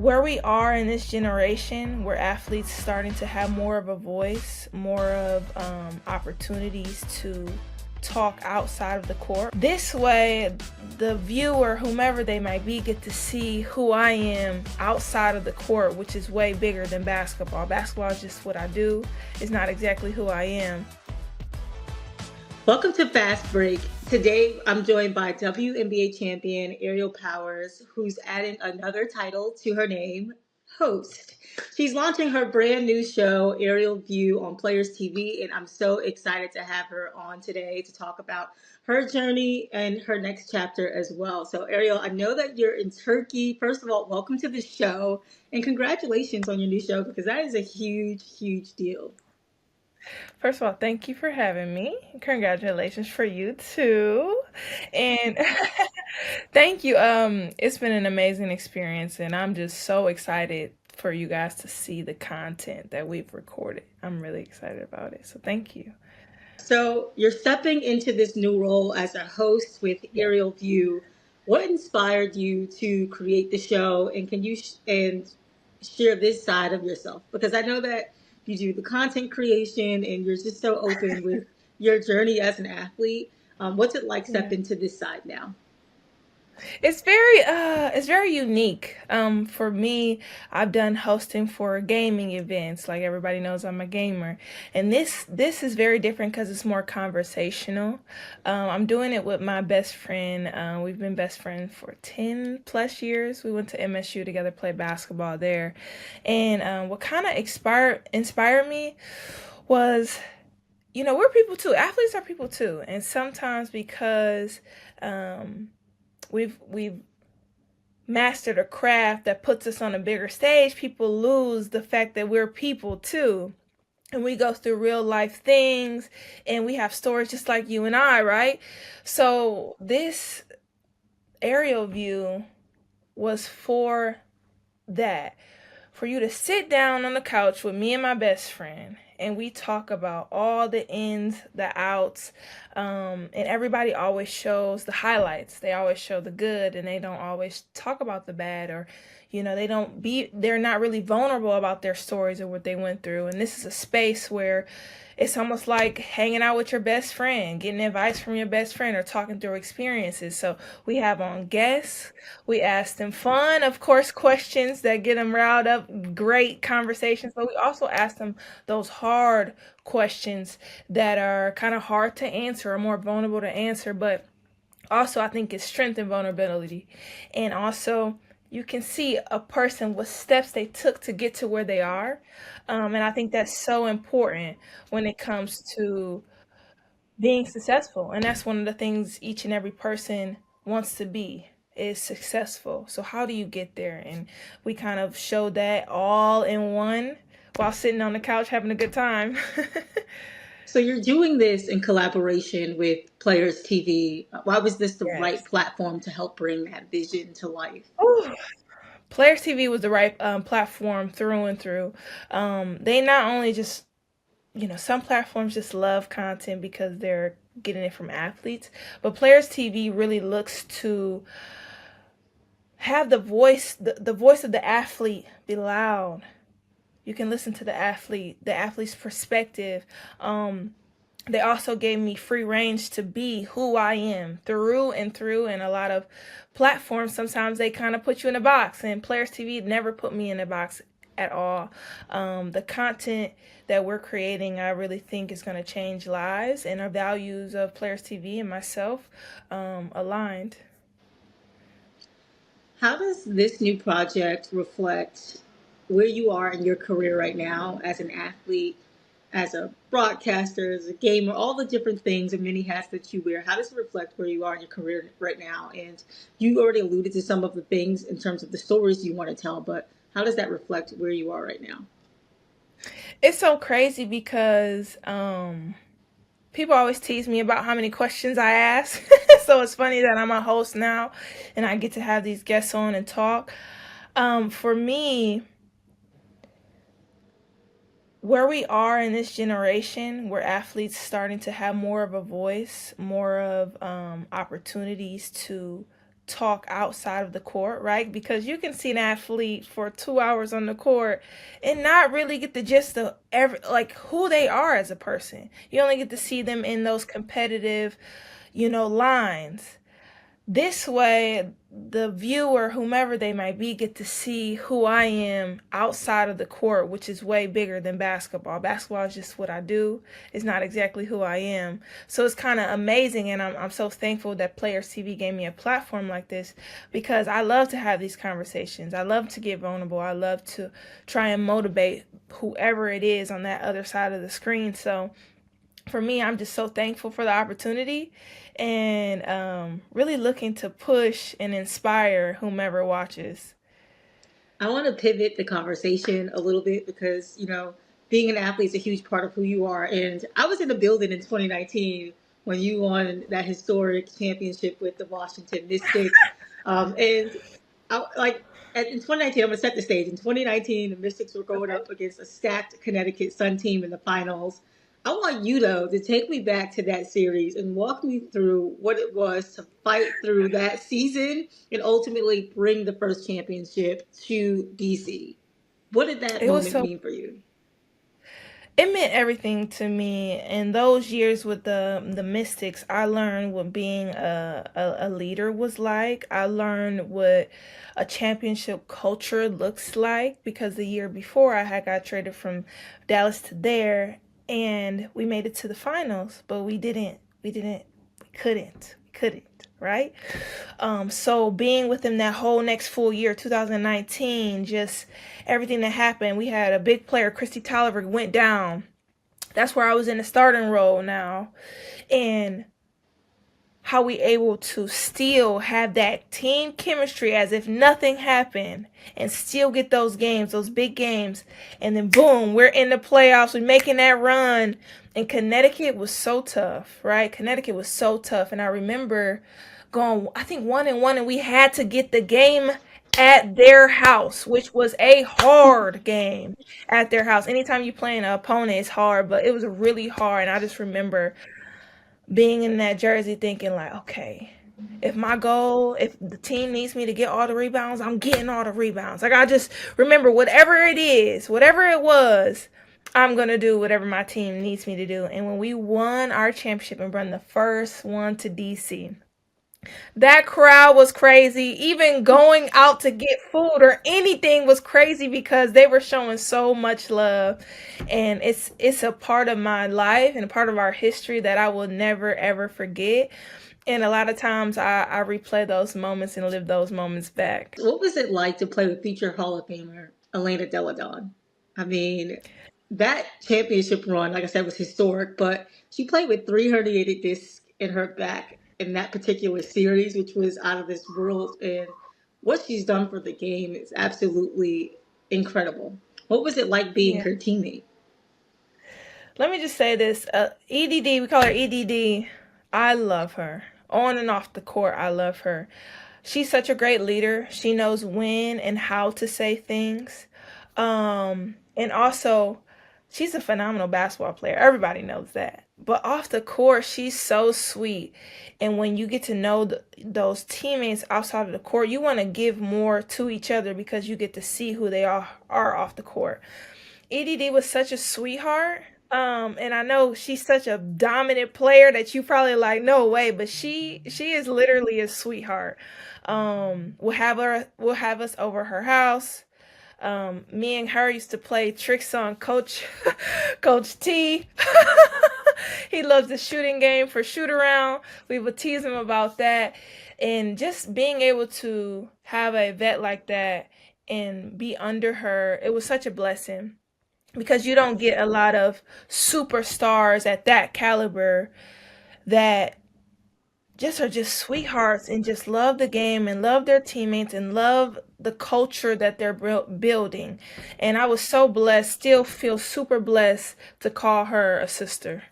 where we are in this generation, where athletes starting to have more of a voice, more of opportunities to talk outside of the court. This way, the viewer, whomever they might be, get to see who I am outside of the court, which is way bigger than basketball. Basketball is just what I do. It's not exactly who I am. Welcome to Fast Break. Today, I'm joined by WNBA champion Ariel Powers, who's adding another title to her name, host. She's launching her brand new show, Ariel View, on Players TV, and I'm so excited to have her on today to talk about her journey and her next chapter as well. So, Ariel, I know that you're in Turkey. First of all, welcome to the show, and congratulations on your new show because that is a huge, huge deal. First of all, thank you for having me. Congratulations for you too. And thank you. It's been an amazing experience and I'm just so excited for you guys to see the content that we've recorded. I'm really excited about it. So thank you. So you're stepping into this new role as a host with Yeah. Aerial View. What inspired you to create the show, and can you share this side of yourself? Because I know that you do the content creation, and you're just so open with your journey as an athlete. What's it like Yeah. stepping to this side now? It's very unique. For me, I've done hosting for gaming events. Like everybody knows I'm a gamer. And this is very different because it's more conversational. I'm doing it with my best friend. We've been best friends for 10 plus years. We went to MSU together, played basketball there. And what kind of inspired me was, we're people too. Athletes are people too. And sometimes because um we've mastered a craft that puts us on a bigger stage, people lose the fact that we're people too. And we go through real life things and we have stories just like you and I, right? So this aerial view was for that, for you to sit down on the couch with me and my best friend and we talk about all the ins, the outs, and everybody always shows the highlights. They always show the good and they don't always talk about the bad, or they're not really vulnerable about their stories or what they went through. And this is a space where it's almost like hanging out with your best friend, getting advice from your best friend, or talking through experiences. So we have on guests. We ask them fun, of course, questions that get them riled up, great conversations. But we also ask them those hard questions that are kind of hard to answer or more vulnerable to answer. But also, I think it's strength and vulnerability. And also, you can see a person what steps they took to get to where they are. And I think that's so important when it comes to being successful. And that's one of the things each and every person wants to be, is successful. So how do you get there? And we kind of show that all in one while sitting on the couch having a good time. So you're doing this in collaboration with Players TV. Why was this the right Yes. platform to help bring that vision to life? Ooh. Players TV was the right platform through and through. They not only just, some platforms just love content because they're getting it from athletes, but Players TV really looks to have the voice of the athlete be loud. You can listen to the athlete's perspective. They also gave me free range to be who I am through and through. And a lot of platforms, sometimes they kind of put you in a box, and Players TV never put me in a box at all. The content that we're creating, I really think is going to change lives, and our values of Players TV and myself aligned. How does this new project reflect where you are in your career right now as an athlete, as a broadcaster, as a gamer, all the different things and many hats that you wear? How does it reflect where you are in your career right now? And you already alluded to some of the things in terms of the stories you want to tell, but how does that reflect where you are right now? It's so crazy because people always tease me about how many questions I ask. So it's funny that I'm a host now and I get to have these guests on and talk. For me, where we are in this generation, where athletes starting to have more of a voice, more of opportunities to talk outside of the court, right? Because you can see an athlete for 2 hours on the court and not really get the gist of like who they are as a person. You only get to see them in those competitive, lines. This way, the viewer, whomever they might be, get to see who I am outside of the court, which is way bigger than basketball. Basketball is just what I do. It's not exactly who I am. So it's kind of amazing, and I'm so thankful that Players TV gave me a platform like this, because I love to have these conversations. I love to get vulnerable. I love to try and motivate whoever it is on that other side of the screen. So for me, I'm just so thankful for the opportunity, and really looking to push and inspire whomever watches. I want to pivot the conversation a little bit because, being an athlete is a huge part of who you are. And I was in the building in 2019 when you won that historic championship with the Washington Mystics. And in 2019, I'm going to set the stage. In 2019, the Mystics were going Okay. up against a stacked Connecticut Sun team in the finals. I want you, though, to take me back to that series and walk me through what it was to fight through that season and ultimately bring the first championship to DC. What did that It was moment so mean for you? it meant everything to me. In those years with the Mystics, I learned what being a leader was like. I learned what a championship culture looks like, because the year before I had got traded from Dallas to there, and we made it to the finals, but we couldn't, right? So being with him that whole next full year, 2019, just everything that happened. We had a big player, Christy Tolliver, went down. That's where I was in the starting role now. And how we able to still have that team chemistry as if nothing happened, and still get those games, those big games, and then boom, we're in the playoffs, we're making that run. And Connecticut was so tough, right? Connecticut was so tough, and I remember going, I think 1-1, and we had to get the game at their house, which was a hard game at their house. Anytime you play an opponent, it's hard, but it was really hard. And I just remember being in that jersey thinking like, okay, if the team needs me to get all the rebounds, I'm getting all the rebounds. Like, I just remember, whatever it is, whatever it was, I'm gonna do whatever my team needs me to do. And when we won our championship and brought the first one to DC, that crowd was crazy. Even going out to get food or anything was crazy, because they were showing so much love. And it's a part of my life and a part of our history that I will never ever forget. And a lot of times I replay those moments and live those moments back. What was it like to play with future Hall of Famer Elena Deladon? I mean, that championship run, like I said, was historic, but she played with 3 herniated discs in her back in that particular series, which was out of this world. And what she's done for the game is absolutely incredible. What was it like being Yeah. her teammate? Let me just say this. EDD, we call her EDD. I love her. On and off the court, I love her. She's such a great leader. She knows when and how to say things. And also, she's a phenomenal basketball player. Everybody knows that. But off the court, she's so sweet. And when you get to know those teammates outside of the court, you want to give more to each other, because you get to see who they are off the court. EDD was such a sweetheart. And I know she's such a dominant player that you probably like, no way, but she is literally a sweetheart. We'll have us over her house. Me and her used to play tricks on Coach Coach T. He loves the shooting game for shoot around. We would tease him about that. And just being able to have a vet like that and be under her, it was such a blessing, because you don't get a lot of superstars at that caliber that just are just sweethearts and just love the game and love their teammates and love the culture that they're building. And I was so blessed, still feel super blessed to call her a sister.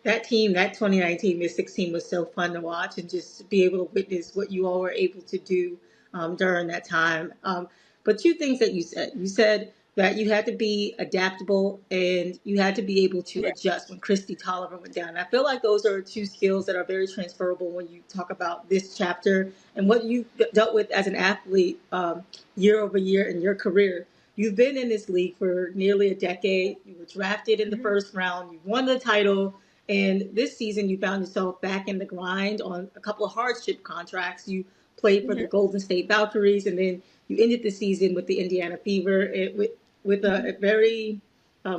That team, that 2019 Mystics team was so fun to watch and just to be able to witness what you all were able to do during that time. But two things that you said. You said that you had to be adaptable and you had to be able to Yeah. adjust when Christy Tolliver went down. I feel like those are two skills that are very transferable when you talk about this chapter and what you dealt with as an athlete year over year in your career. You've been in this league for nearly a decade. You were drafted in the Mhm. first round. You won the title. And this season, you found yourself back in the grind on a couple of hardship contracts. You played for the Mhm. Golden State Valkyries, and then you ended the season with the Indiana Fever. With Mhm. a very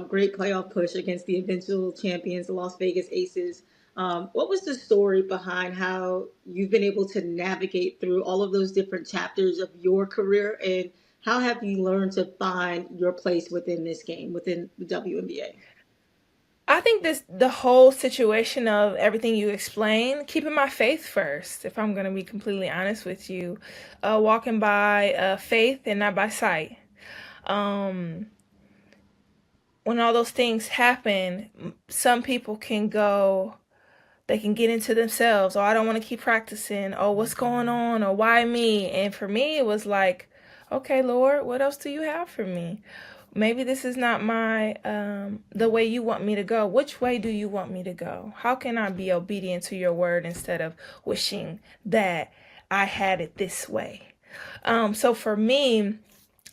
great playoff push against the eventual champions, the Las Vegas Aces. What was the story behind how you've been able to navigate through all of those different chapters of your career, and how have you learned to find your place within this game, within the WNBA? I think the whole situation of everything you explained, keeping my faith first, if I'm going to be completely honest with you, walking by faith and not by sight. Um, when all those things happen, some people can go, they can get into themselves. Oh, I don't want to keep practicing. Oh, what's going on? Or why me? And for me, it was like, okay, Lord, what else do you have for me? Maybe this is not my the way you want me to go. Which way do you want me to go? How can I be obedient to your word instead of wishing that I had it this way? So for me,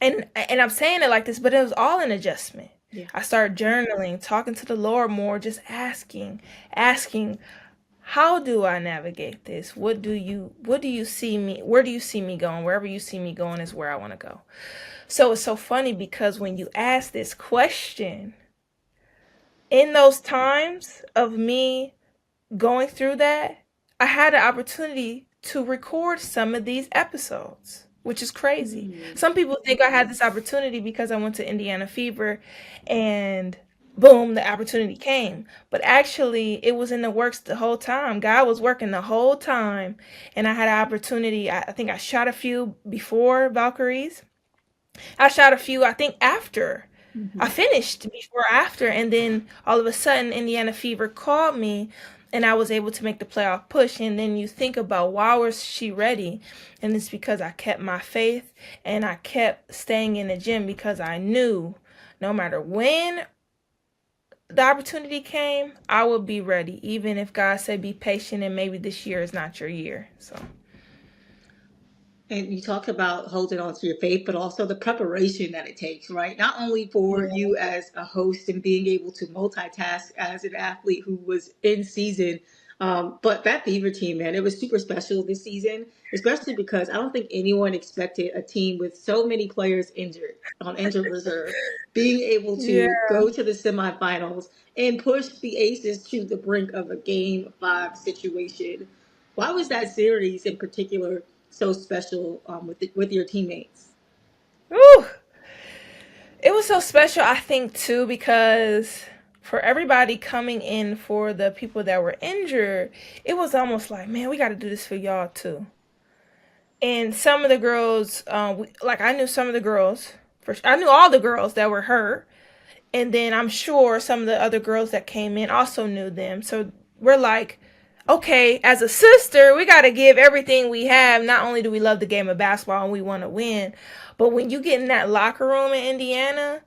and I'm saying it like this, but it was all an adjustment. Yeah. I started journaling, talking to the Lord more, just asking, how do I navigate this? What do you see me, where do you see me going? Wherever you see me going is where I want to go. So it's so funny because when you ask this question, in those times of me going through that, I had an opportunity to record some of these episodes, which is crazy. Mm. Some people think I had this opportunity because I went to Indiana Fever and boom, the opportunity came. But actually, it was in the works the whole time. God was working the whole time, and I had an opportunity. I think I shot a few before Valkyries. I shot a few, I think, after. I Mhm. finished before after, and then all of a sudden, Indiana Fever called me, and I was able to make the playoff push. And then you think about, why was she ready? And it's because I kept my faith and I kept staying in the gym because I knew no matter when the opportunity came, I would be ready, even if God said be patient and maybe this year is not your year. So, And you talk about holding on to your faith, but also the preparation that it takes, right? Not only for yeah. you as a host and being able to multitask as an athlete who was in season, but that Fever team, man, it was super special this season, especially because I don't think anyone expected a team with so many players injured on injured reserve being able Yeah. to go to the semifinals and push the Aces to the brink of a game 5 situation. Why was that series in particular so special with your teammates? Woo! It was so special, I think, too, because for everybody coming in for the people that were injured, it was almost like, man, we got to do this for y'all too. And some of the girls, like I knew some of the girls, I knew all the girls that were hurt, and then I'm sure some of the other girls that came in also knew them. So we're like, okay, as a sister, we got to give everything we have. Not only do we love the game of basketball and we want to win, but when you get in that locker room in Indiana,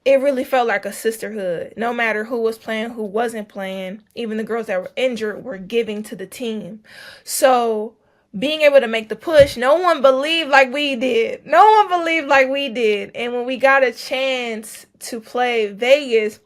it really felt like a sisterhood. No matter who was playing, who wasn't playing, even the girls that were injured were giving to the team. So being able to make the push, no one believed like we did. No one believed like we did. And when we got a chance to play Vegas,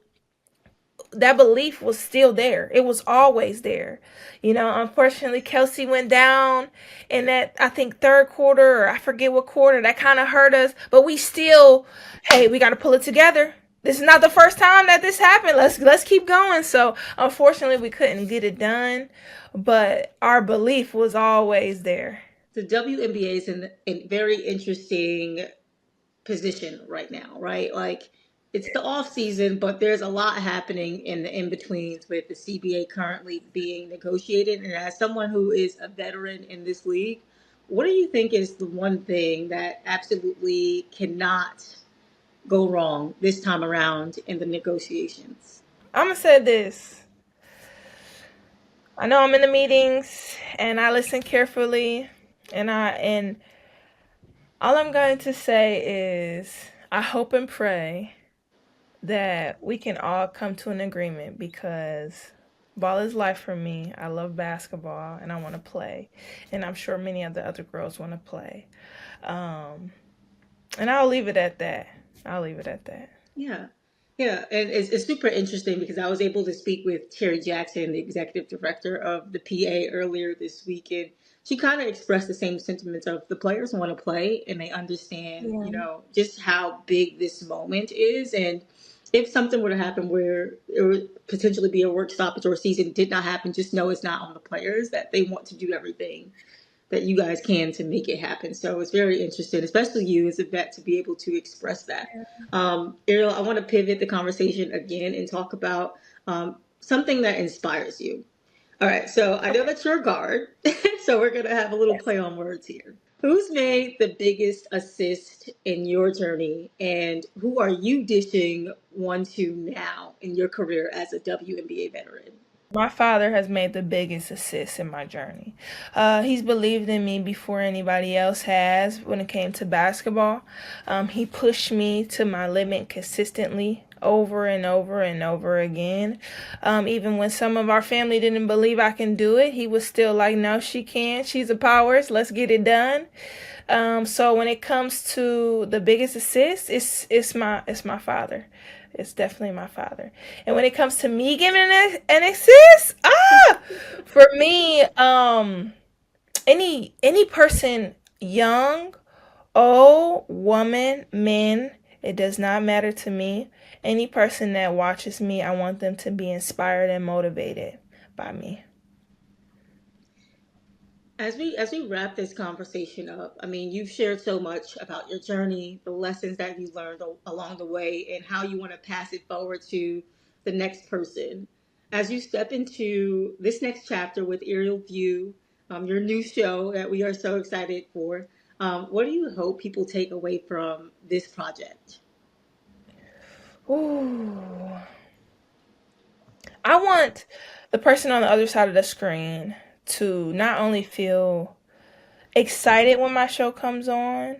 that belief was still there. It was always there. Unfortunately, Kelsey went down in that, I think, third quarter, or I forget what quarter. That kind of hurt us. But we still, hey, we got to pull it together. This is not the first time that this happened. Let's keep going. So unfortunately, we couldn't get it done, but our belief was always there. The WNBA is in a very interesting position right now, right? Like it's the off season, but there's a lot happening in the in betweens with the CBA currently being negotiated. And as someone who is a veteran in this league, what do you think is the one thing that absolutely cannot go wrong this time around in the negotiations? I'm gonna say this. I know I'm in the meetings and I listen carefully, and all I'm going to say is I hope and pray that we can all come to an agreement because ball is life for me. I love basketball and I want to play. And I'm sure many of the other girls want to play. Um, and I'll leave it at that. I'll leave it at that. Yeah. Yeah, and it's super interesting because I was able to speak with Terry Jackson, the executive director of the PA, earlier this week, and she kind of expressed the same sentiments of the players want to play and they understand, Yeah. just how big this moment is, and if something were to happen where it would potentially be a work stoppage or a season did not happen, just know it's not on the players, that they want to do everything that you guys can to make it happen. So it's very interesting, especially you as a vet, to be able to express that. Ariel, I want to pivot the conversation again and talk about something that inspires you. All right, so I know Okay. that you're a guard, so we're going to have a little Yes. play on words here. Who's made the biggest assist in your journey, and who are you dishing one to now in your career as a WNBA veteran? My father has made the biggest assist in my journey. He's believed in me before anybody else has when it came to basketball. He pushed me to my limit consistently over and over and over again. Even when some of our family didn't believe I can do it, he was still like, no, she can. She's a powers. Let's get it done. So when it comes to the biggest assist, it's my father. It's definitely my father. And when it comes to me giving an assist, for me, any person, young, old, woman, men, it does not matter to me. Any person that watches me, I want them to be inspired and motivated by me. As we wrap this conversation up, I mean, you've shared so much about your journey, the lessons that you learned along the way, and how you want to pass it forward to the next person. As you step into this next chapter with Aerial View, your new show that we are so excited for, what do you hope people take away from this project? Ooh. I want the person on the other side of the screen to not only feel excited when my show comes on,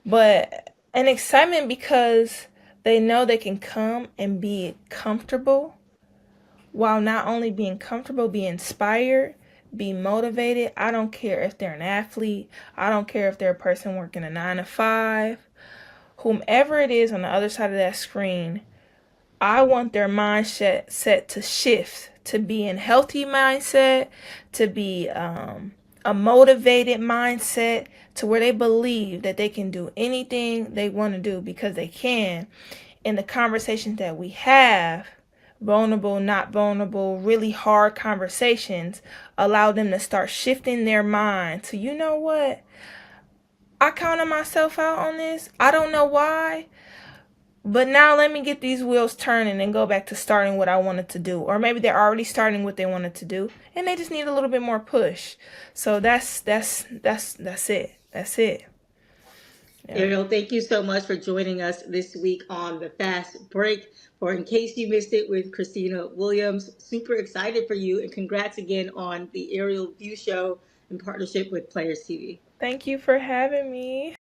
but an excitement because they know they can come and be comfortable while not only being comfortable, be inspired, be motivated. I don't care if they're an athlete, I don't care if they're a person working a 9 to 5, whomever it is on the other side of that screen. I want their mindset set to shift, to be in healthy mindset, to be a motivated mindset, to where they believe that they can do anything they want to do because they can. In the conversations that we have, vulnerable, not vulnerable, really hard conversations, allow them to start shifting their mind to, you know what? I counted myself out on this. I don't know why, but now let me get these wheels turning and go back to starting what I wanted to do. Or maybe they're already starting what they wanted to do and they just need a little bit more push. So that's it. That's it. Yeah. Ariel, thank you so much for joining us this week on the Fast Break. For In Case You Missed It with Christina Williams, super excited for you, and congrats again on the Ariel View Show in partnership with Players TV. Thank you for having me.